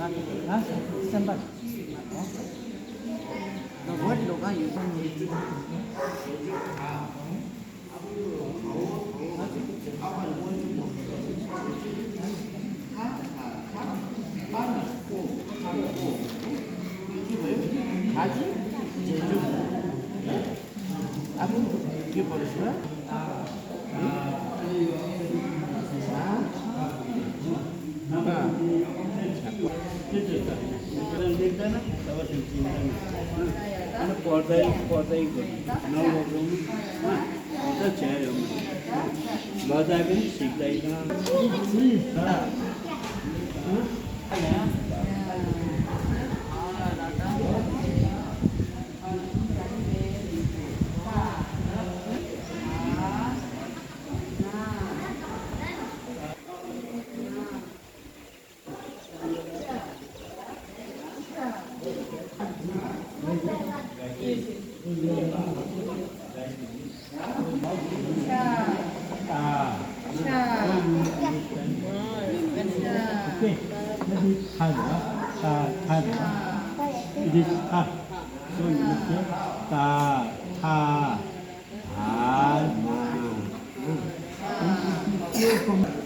아, 스탠바이. 너 머리로 가, 유선이. 아주 제주 아무 이게 버렸어요? मजा पनि सिक्दैन Okay, maybe Hana. It is up. So you say ta, ha, ha, na.